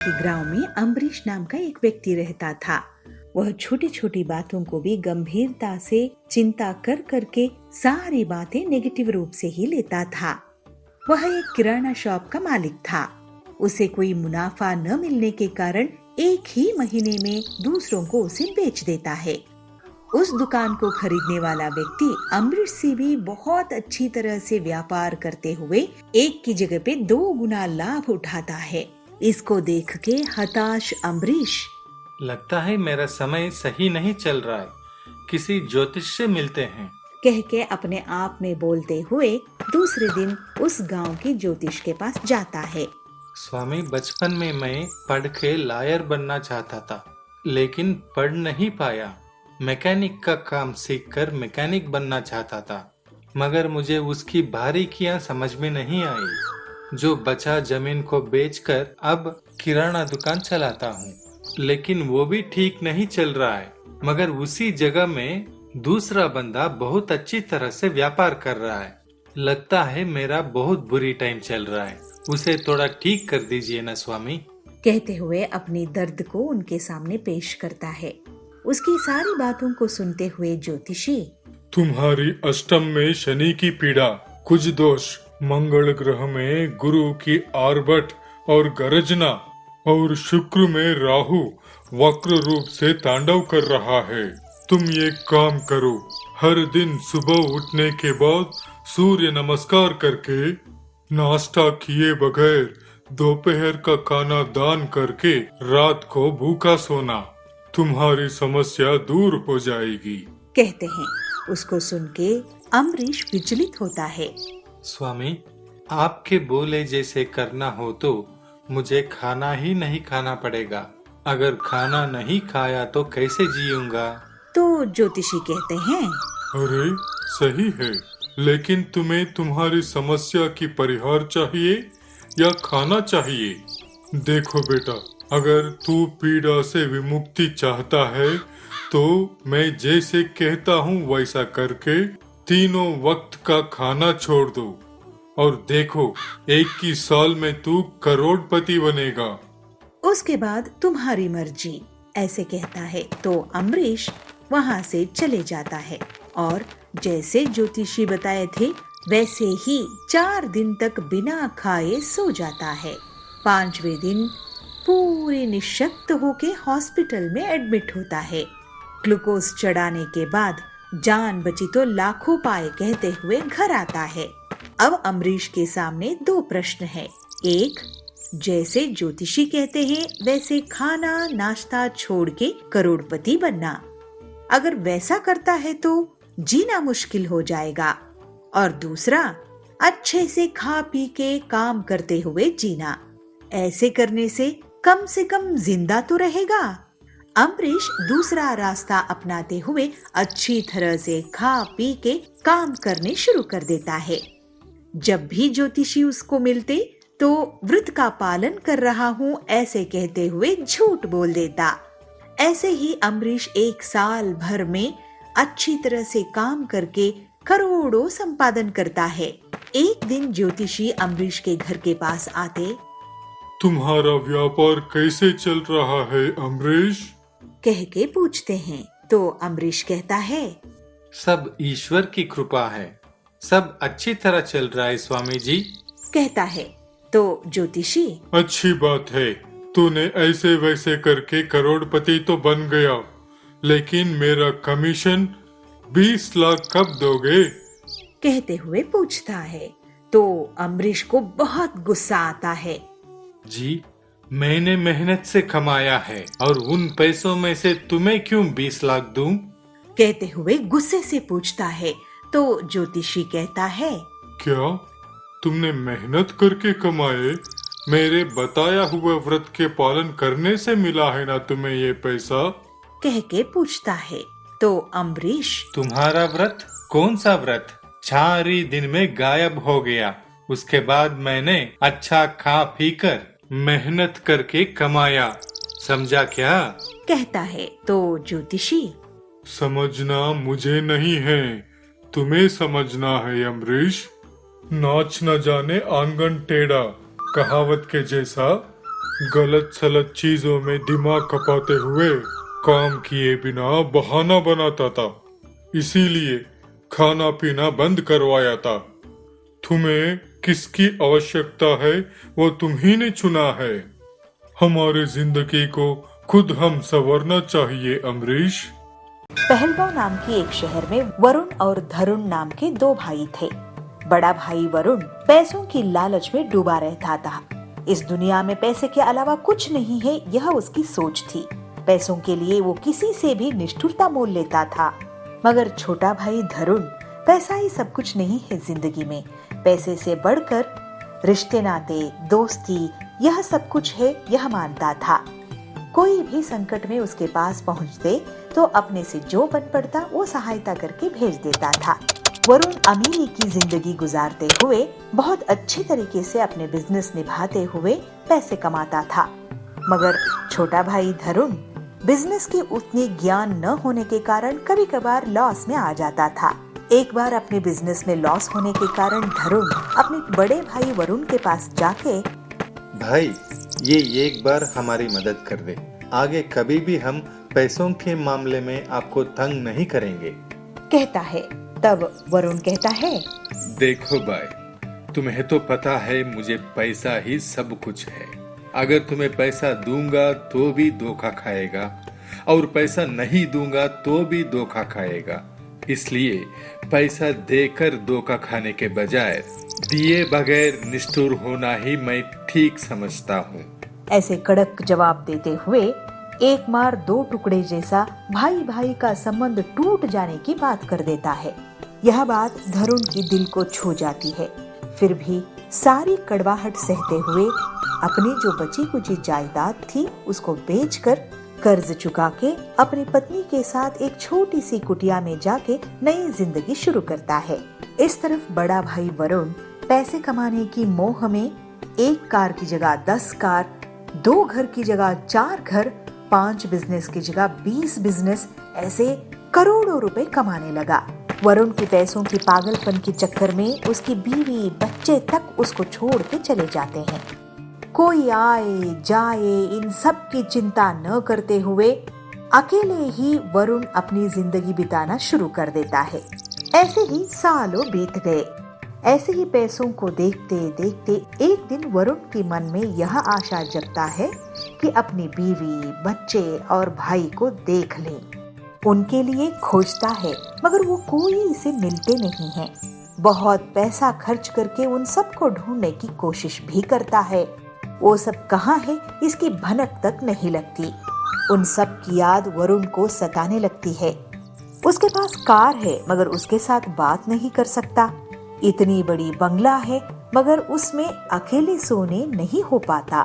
कि गांव में अम्बरीश नाम का एक व्यक्ति रहता था। वह छोटी छोटी बातों को भी गंभीरता से चिंता कर करके सारी बातें नेगेटिव रूप से ही लेता था। वह एक किराना शॉप का मालिक था। उसे कोई मुनाफा न मिलने के कारण एक ही महीने में दूसरों को उसे बेच देता है। उस दुकान को खरीदने वाला व्यक्ति अम्बरीश से भी बहुत अच्छी तरह से व्यापार करते हुए एक की जगह पे 2 गुना लाभ उठाता है। इसको देख के हताश अम्बरीश, लगता है मेरा समय सही नहीं चल रहा है, किसी ज्योतिष से मिलते हैं, कह के अपने आप में बोलते हुए दूसरे दिन उस गांव के ज्योतिष के पास जाता है। स्वामी, बचपन में मैं पढ़ के लॉयर बनना चाहता था, लेकिन पढ़ नहीं पाया। मैकेनिक का काम सीखकर मैकेनिक बनना चाहता था, मगर मुझे उसकी बारीकियां समझ में नहीं आई। जो बचा जमीन को बेचकर अब किराना दुकान चलाता हूँ, लेकिन वो भी ठीक नहीं चल रहा है। मगर उसी जगह में दूसरा बंदा बहुत अच्छी तरह से व्यापार कर रहा है। लगता है मेरा बहुत बुरी टाइम चल रहा है, उसे थोड़ा ठीक कर दीजिए ना स्वामी, कहते हुए अपनी दर्द को उनके सामने पेश करता है। उसकी सारी बातों को सुनते हुए ज्योतिषी, तुम्हारी अष्टम में शनि की पीड़ा, कुछ दोष, मंगल ग्रह में गुरु की आर्भट और गर्जना और शुक्र में राहु वक्र रूप से तांडव कर रहा है। तुम ये काम करो, हर दिन सुबह उठने के बाद सूर्य नमस्कार करके, नाश्ता किए बगैर दोपहर का खाना दान करके रात को भूखा सोना, तुम्हारी समस्या दूर हो जाएगी, कहते हैं। उसको सुन के अम्बरीश विचलित होता है। स्वामी, आपके बोले जैसे करना हो तो मुझे खाना ही नहीं खाना पड़ेगा। अगर खाना नहीं खाया तो कैसे जीऊंगा? तो ज्योतिषी कहते हैं, अरे सही है, लेकिन तुम्हें तुम्हारी समस्या की परिहार चाहिए या खाना चाहिए? देखो बेटा, अगर तू पीड़ा से विमुक्ति चाहता है तो मैं जैसे कहता हूँ वैसा करके 3 वक्त का खाना छोड़ दो और देखो, 1 साल में तू करोड़पति बनेगा। उसके बाद तुम्हारी मर्जी, ऐसे कहता है। तो अम्बरीश वहाँ से चले जाता है और जैसे ज्योतिषी बताए थे वैसे ही 4 दिन तक बिना खाए सो जाता है। 5वें दिन पूरे निशक्त होके हॉस्पिटल में एडमिट होता है। ग्लूकोज चढ़ाने के बाद जान बची तो लाखों पाए कहते हुए घर आता है। अब अम्बरीश के सामने 2 प्रश्न है। एक, जैसे ज्योतिषी कहते हैं वैसे खाना नाश्ता छोड़ के करोड़पति बनना। अगर वैसा करता है तो जीना मुश्किल हो जाएगा। और दूसरा, अच्छे से खा पी के काम करते हुए जीना। ऐसे करने से कम जिंदा तो रहेगा। अम्बरीश दूसरा रास्ता अपनाते हुए अच्छी तरह से खा पी के काम करने शुरू कर देता है। जब भी ज्योतिषी उसको मिलते तो व्रत का पालन कर रहा हूँ ऐसे कहते हुए झूठ बोल देता। ऐसे ही अम्बरीश 1 साल भर में अच्छी तरह से काम करके करोड़ों संपादन करता है। एक दिन ज्योतिषी अम्बरीश के घर के पास आते, तुम्हारा व्यापार कैसे चल रहा है अम्बरीश? कह के पूछते हैं। तो अम्बरीश कहता है, सब ईश्वर की कृपा है, सब अच्छी तरह चल रहा है स्वामी जी, कहता है। तो ज्योतिषी, अच्छी बात है, तूने ऐसे वैसे करके करोड़पति तो बन गया, लेकिन मेरा कमीशन 20 लाख कब दोगे? कहते हुए पूछता है। तो अम्बरीश को बहुत गुस्सा आता है। जी, मैंने मेहनत से कमाया है और उन पैसों में से तुम्हें क्यों 20 लाख दूं? कहते हुए गुस्से से पूछता है। तो ज्योतिषी कहता है, क्या तुमने मेहनत करके कमाए? मेरे बताया हुआ व्रत के पालन करने से मिला है ना तुम्हें ये पैसा? कह के पूछता है। तो अम्बरीश, तुम्हारा व्रत? कौन सा व्रत? 4 ही दिन में गायब हो गया। उसके बाद मैंने अच्छा खा पी कर मेहनत करके कमाया, समझा क्या? कहता है। तो ज्योतिषी, समझना मुझे नहीं है, तुम्हें समझना है अम्बरीश। नाच न जाने आंगन टेढ़ा, कहावत के जैसा गलत सलत चीजों में दिमाग खपाते हुए काम किए बिना बहाना बनाता था, इसीलिए खाना पीना बंद करवाया था। तुम्हें किसकी आवश्यकता है वो तुम ही ने चुना है। हमारे जिंदगी को खुद हम संवरना चाहिए अमरीश। पहलगांव नाम के एक शहर में वरुण और धरुण नाम के दो भाई थे। बड़ा भाई वरुण पैसों की लालच में डूबा रहता था। इस दुनिया में पैसे के अलावा कुछ नहीं है, यह उसकी सोच थी। पैसों के लिए वो किसी से भी निष्ठुरता मोल लेता था। मगर छोटा भाई धरुण पैसा ही सब कुछ नहीं है जिंदगी में। पैसे से बढ़कर रिश्ते नाते दोस्ती यह सब कुछ है, यह मानता था। कोई भी संकट में उसके पास पहुंचते तो अपने से जो बन पड़ता वो सहायता करके भेज देता था। वरुण अमीरी की जिंदगी गुजारते हुए बहुत अच्छे तरीके से अपने बिजनेस निभाते हुए पैसे कमाता था। मगर छोटा भाई धरुण बिजनेस की उतनी ज्ञान न होने के कारण कभी कभार लॉस में आ जाता था। एक बार अपने बिजनेस में लॉस होने के कारण धरुण अपने बड़े भाई वरुण के पास जाके, भाई ये एक बार हमारी मदद कर दे, आगे कभी भी हम पैसों के मामले में आपको तंग नहीं करेंगे, कहता है। तब वरुण कहता है, देखो भाई, तुम्हें तो पता है मुझे पैसा ही सब कुछ है। अगर तुम्हें पैसा दूंगा तो भी धोखा खाएगा और पैसा नहीं दूंगा तो भी धोखा खाएगा। इसलिए पैसा देकर धोखा खाने के बजाय दिए बगैर निष्ठुर होना ही मैं ठीक समझता हूँ। ऐसे कड़क जवाब देते हुए एक मार दो टुकड़े जैसा भाई भाई का संबंध टूट जाने की बात कर देता है। यह बात धरुण की दिल को छू जाती है। फिर भी सारी कड़वाहट सहते हुए अपनी जो बची कुची जायदाद थी उसको बेचकर कर्ज चुका के अपनी पत्नी के साथ एक छोटी सी कुटिया में जाके नई जिंदगी शुरू करता है। इस तरफ बड़ा भाई वरुण पैसे कमाने की मोह में एक कार की जगह 10 कार, 2 घर की जगह 4 घर, 5 बिजनेस की जगह 20 बिजनेस, ऐसे करोड़ों रुपए कमाने लगा। वरुण के पैसों की पागलपन के चक्कर में उसकी बीवी बच्चे तक उसको छोड़ के चले जाते हैं। कोई आए जाए इन सब की चिंता न करते हुए अकेले ही वरुण अपनी जिंदगी बिताना शुरू कर देता है। ऐसे ही सालों बीत गए। ऐसे ही पैसों को देखते देखते एक दिन वरुण के मन में यह आशा जगता है कि अपनी बीवी, बच्चे और भाई को देख ले। उनके लिए खोजता है मगर वो कोई इसे मिलते नहीं है। बहुत पैसा खर्च करके उन सबको ढूंढने की कोशिश भी करता है। वो सब कहाँ है इसकी भनक तक नहीं लगती। उन सब की याद वरुण को सताने लगती है। उसके पास कार है मगर उसके साथ बात नहीं कर सकता। इतनी बड़ी बंगला है मगर उसमें अकेले सोने नहीं हो पाता।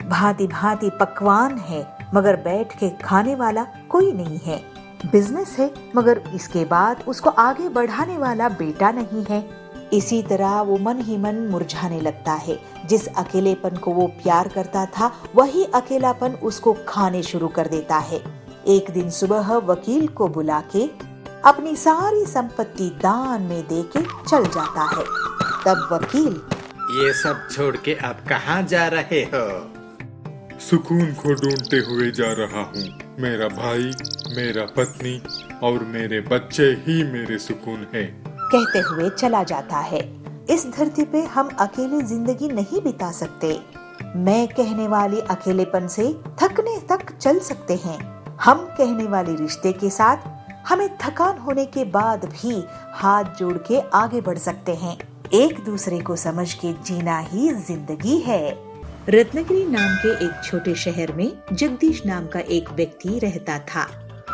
भांति भांति पकवान है मगर बैठ के खाने वाला कोई नहीं है। बिजनेस है मगर इसके बाद उसको आगे बढ़ाने वाला बेटा नहीं है। इसी तरह वो मन ही मन मुरझाने लगता है। जिस अकेलेपन को वो प्यार करता था वही अकेलापन उसको खाने शुरू कर देता है। एक दिन सुबह वकील को बुला के अपनी सारी संपत्ति दान में देके चल जाता है। तब वकील, ये सब छोड़ के आप कहाँ जा रहे हो? सुकून को ढूंढते हुए जा रहा हूँ। मेरा भाई, मेरा पत्नी और मेरे बच्चे ही मेरे सुकून है, कहते हुए चला जाता है। इस धरती पे हम अकेले जिंदगी नहीं बिता सकते। मैं कहने वाली अकेलेपन से थकने तक चल सकते हैं। हम कहने वाले रिश्ते के साथ हमें थकान होने के बाद भी हाथ जोड़ के आगे बढ़ सकते हैं। एक दूसरे को समझ के जीना ही जिंदगी है। रत्नागिरी नाम के एक छोटे शहर में जगदीश नाम का एक व्यक्ति रहता था।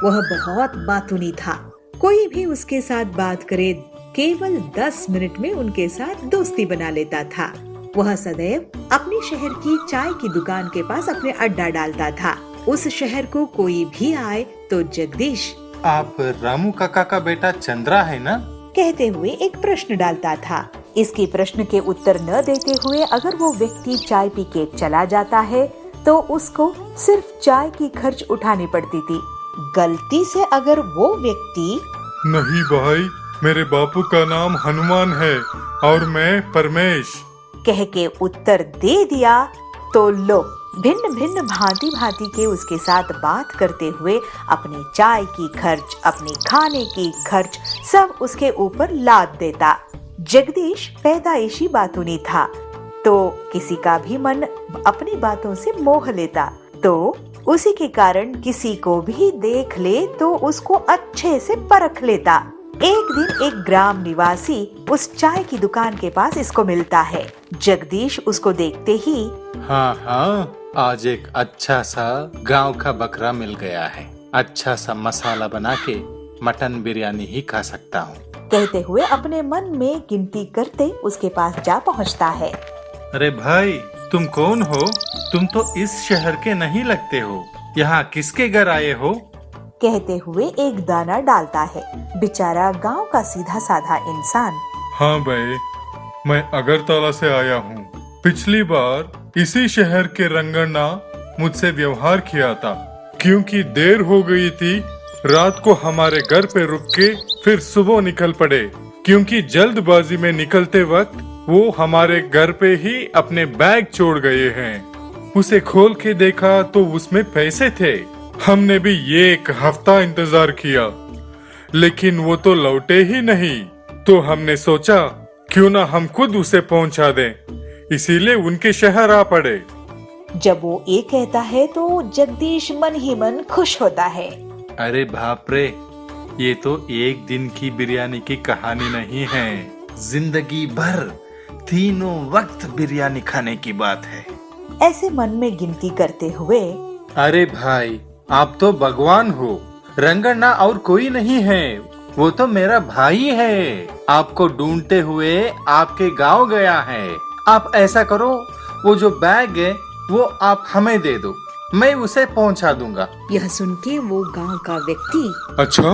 वह बहुत बातूनी था। कोई भी उसके साथ बात करे केवल 10 मिनट में उनके साथ दोस्ती बना लेता था। वह सदैव अपने शहर की चाय की दुकान के पास अपने अड्डा डालता था। उस शहर को कोई भी आए तो जगदीश, आप रामू काका का बेटा चंद्रा है ना? कहते हुए एक प्रश्न डालता था। इसके प्रश्न के उत्तर न देते हुए अगर वो व्यक्ति चाय पी के चला जाता है तो उसको सिर्फ चाय की खर्च उठानी पड़ती थी। गलती से अगर वो व्यक्ति, नहीं भाई, मेरे बापू का नाम हनुमान है और मैं परमेश, कह के उत्तर दे दिया तो लो भिन्न भिन्न भांति भांति के उसके साथ बात करते हुए अपने चाय की खर्च, अपने खाने की खर्च सब उसके ऊपर लाद देता। जगदीश पैदाइशी बातूनी था, तो किसी का भी मन अपनी बातों से मोह लेता, तो उसी के कारण किसी को भी देख ले तो उसको अच्छे से परख लेता। एक दिन एक ग्राम निवासी उस चाय की दुकान के पास इसको मिलता है। जगदीश उसको देखते ही, हाँ हाँ, आज एक अच्छा सा गांव का बकरा मिल गया है। अच्छा सा मसाला बना के मटन बिरयानी ही खा सकता हूँ, कहते हुए अपने मन में गिनती करते उसके पास जा पहुँचता है। अरे भाई, तुम कौन हो? तुम तो इस शहर के नहीं लगते हो। यहाँ किसके घर आए हो? कहते हुए एक दाना डालता है। बेचारा गांव का सीधा साधा इंसान। हाँ भाई, मैं अगरतला से आया हूँ। पिछली बार इसी शहर के रंगन्ना मुझसे व्यवहार किया था। क्योंकि देर हो गई थी, रात को हमारे घर पे रुक के फिर सुबह निकल पड़े। क्योंकि जल्दबाजी में निकलते वक्त वो हमारे घर पे ही अपने बैग छोड़ गए हैं। उसे खोल के देखा तो उसमें पैसे थे। हमने भी ये एक हफ्ता इंतजार किया, लेकिन वो तो लौटे ही नहीं। तो हमने सोचा क्यों ना हम खुद उसे पहुंचा दें, इसीलिए उनके शहर आ पड़े। जब वो ये कहता है तो जगदीश मन ही मन खुश होता है। अरे बाप रे, ये तो एक दिन की बिरयानी की कहानी नहीं है, जिंदगी भर तीनों वक्त बिरयानी खाने की बात है। ऐसे मन में गिनती करते हुए, अरे भाई, आप तो भगवान हो। रंगन्ना और कोई नहीं है, वो तो मेरा भाई है। आपको ढूंढते हुए आपके गांव गया है। आप ऐसा करो, वो जो बैग है वो आप हमें दे दो, मैं उसे पहुंचा दूंगा। यह सुन के वो गांव का व्यक्ति, अच्छा,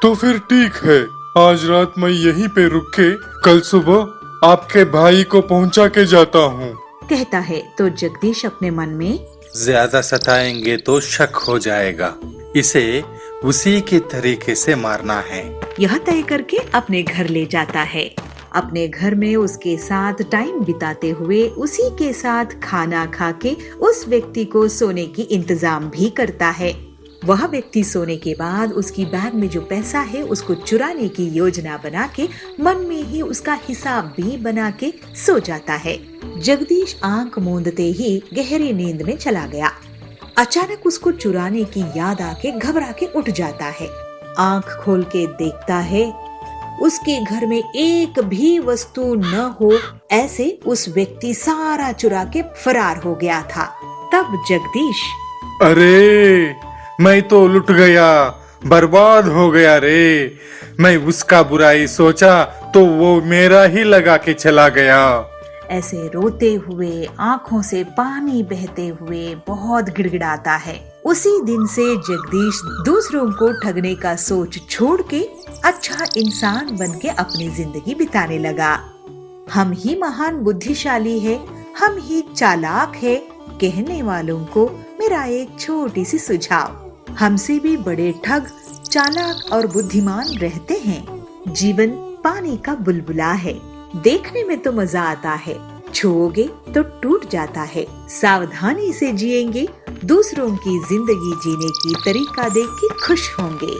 तो फिर ठीक है। आज रात मैं यहीं पे रुक के कल सुबह आपके भाई को पहुंचा के जाता हूँ, कहता है। तो जगदीश अपने मन में, ज्यादा सताएंगे तो शक हो जाएगा, इसे उसी के तरीके से मारना है। यह तय करके अपने घर ले जाता है। अपने घर में उसके साथ टाइम बिताते हुए उसी के साथ खाना खा के उस व्यक्ति को सोने की इंतजाम भी करता है। वह व्यक्ति सोने के बाद उसकी बैग में जो पैसा है उसको चुराने की योजना बना के मन में ही उसका हिसाब भी बना के सो जाता है। जगदीश आंख मूंदते ही गहरी नींद में चला गया। अचानक उसको चुराने की याद आके घबरा के उठ जाता है। आंख खोल के देखता है, उसके घर में एक भी वस्तु न हो, ऐसे उस व्यक्ति सारा चुरा के फरार हो गया था। तब जगदीश, अरे मैं तो लुट गया, बर्बाद हो गया रे। मैं उसका बुराई सोचा तो वो मेरा ही लगा के चला गया। ऐसे रोते हुए, आंखों से पानी बहते हुए बहुत गिड़गिड़ाता है। उसी दिन से जगदीश दूसरों को ठगने का सोच छोड़ के अच्छा इंसान बन के अपनी जिंदगी बिताने लगा। हम ही महान बुद्धिशाली है, हम ही चालाक है, कहने वालों को मेरा एक छोटी सी सुझाव, हमसे भी बड़े ठग, चालाक और बुद्धिमान रहते हैं। जीवन पानी का बुलबुला है, देखने में तो मजा आता है, छुओगे तो टूट जाता है। सावधानी से जिएंगे, दूसरों की जिंदगी जीने की तरीका देख के खुश होंगे।